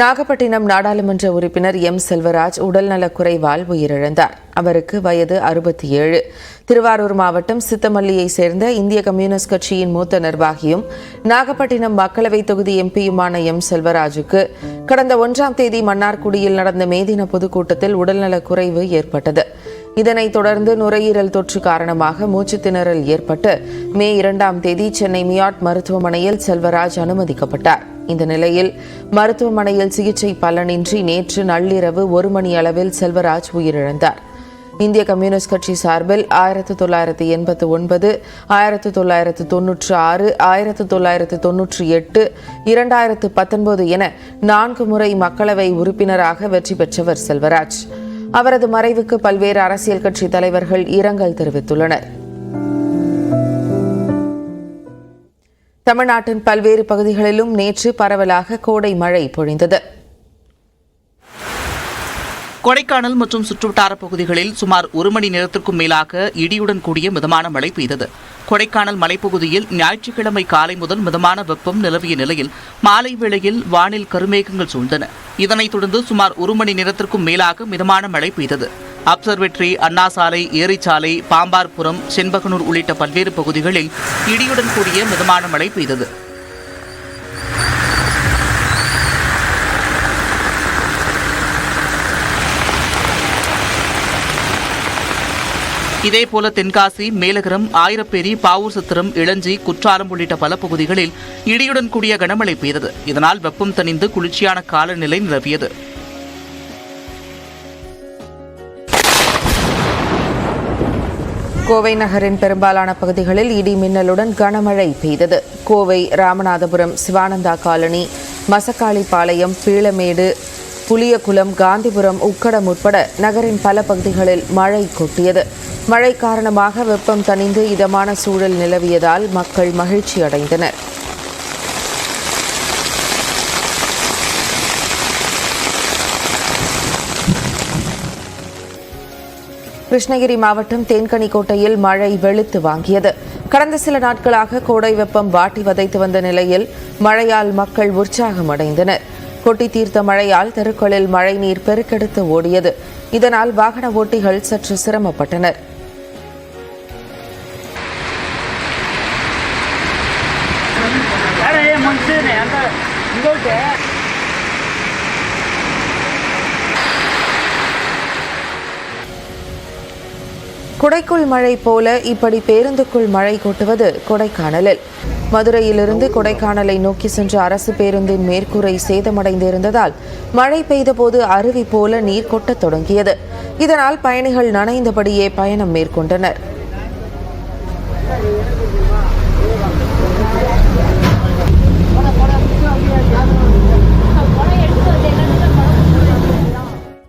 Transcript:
நாகப்பட்டினம் நாடாளுமன்ற உறுப்பினர் எம் செல்வராஜ் உடல்நலக்குறைவால் உயிரிழந்தார். அவருக்கு வயது 67. திருவாரூர் மாவட்டம் சித்தமல்லியை சேர்ந்த இந்திய கம்யூனிஸ்ட் கட்சியின் மூத்த நிர்வாகியும் நாகப்பட்டினம் மக்களவைத் தொகுதி எம்பியுமான எம் செல்வராஜுக்கு கடந்த 1ஆம் தேதி மன்னார்குடியில் நடந்த மேதின பொதுக்கூட்டத்தில் உடல்நலக்குறைவு ஏற்பட்டது. இதனைத் தொடர்ந்து நுரையீரல் தொற்று காரணமாக மூச்சுத் திணறல் ஏற்பட்டு மே 2ஆம் தேதி சென்னை மியாட் மருத்துவமனையில் செல்வராஜ் அனுமதிக்கப்பட்டார். இந்த நிலையில் மருத்துவமனையில் சிகிச்சை பலனின்றி நேற்று நள்ளிரவு 1 மணி அளவில் செல்வராஜ் உயிரிழந்தார். இந்திய கம்யூனிஸ்ட் கட்சி சார்பில் 1989, 1996, 1998, 2019 என 4 முறை மக்களவை உறுப்பினராக வெற்றி பெற்றவர் செல்வராஜ். அவரது மறைவுக்கு பல்வேறு அரசியல் கட்சி தலைவர்கள் இரங்கல் தெரிவித்துள்ளனர். தமிழ்நாட்டின் பல்வேறு பகுதிகளிலும் நேற்று பரவலாக கோடை மழை பொழிந்தது. கொடைக்கானல் மற்றும் சுற்றுவட்டார பகுதிகளில் சுமார் 1 மணி நேரத்திற்கும் மேலாக இடியுடன் கூடிய மிதமான மழை பெய்தது. கொடைக்கானல் மலைப்பகுதியில் ஞாயிற்றுக்கிழமை காலை முதல் மிதமான வெப்பம் நிலவிய நிலையில் மாலை வேளையில் வானில் கருமேகங்கள் சூழ்ந்தன. இதனைத் தொடர்ந்து சுமார் 1 மணி நேரத்திற்கும் மேலாக மிதமான மழை பெய்தது. அப்சர்வேட்டரி, அண்ணாசாலை, ஏரிச்சாலை, பாம்பார்புரம், செண்பகனூர் உள்ளிட்ட பல்வேறு பகுதிகளில் இடியுடன் கூடிய மிதமான மழை பெய்தது. இதேபோல தென்காசி, மேலகரம், ஆயிரப்பேரி, பாவூர் சத்திரம், இளஞ்சி, குற்றாலம் உள்ளிட்ட பல பகுதிகளில் இடியுடன் கூடிய கனமழை பெய்தது. இதனால் வெப்பம் தணிந்து குளிர்ச்சியான காலநிலை நிலவியது. கோவை நகரின் பெரும்பாலான பகுதிகளில் இடி மின்னலுடன் கனமழை பெய்தது. கோவை, ராமநாதபுரம், சிவானந்தா காலனி, மசக்காளிப்பாளையம், பீளமேடு, புளியகுளம், காந்திபுரம், உக்கடம் உட்பட நகரின் பல பகுதிகளில் மழை கொட்டியது. மழை காரணமாக வெப்பம் தணிந்து இதமான சூழல் நிலவியதால் மக்கள் மகிழ்ச்சி அடைந்தனர். கிருஷ்ணகிரி மாவட்டம் தேன்கனிக்கோட்டையில் மழை வெளுத்து வாங்கியது. கடந்த சில நாட்களாக கோடை வெப்பம் வாட்டி வதைத்து வந்த நிலையில் மழையால் மக்கள் உற்சாகம் அடைந்தனர். கொட்டி தீர்த்த மழையால் தெருக்களில் மழைநீர் பெருக்கெடுத்து ஓடியது. இதனால் வாகன ஓட்டிகள் சற்று சிரமப்பட்டனர். குடைக்குள் மழை போல இப்படி பேருந்துக்குள் மழை கொட்டுவது கொடைக்கானலில். மதுரையிலிருந்து கொடைக்கானலை நோக்கி சென்ற அரசு பேருந்தின் மேற்கூரை சேதமடைந்திருந்ததால் மழை பெய்தபோது அருவி போல நீர் கொட்டத் தொடங்கியது. இதனால் பயணிகள் நனைந்தபடியே பயணம் மேற்கொண்டனர்.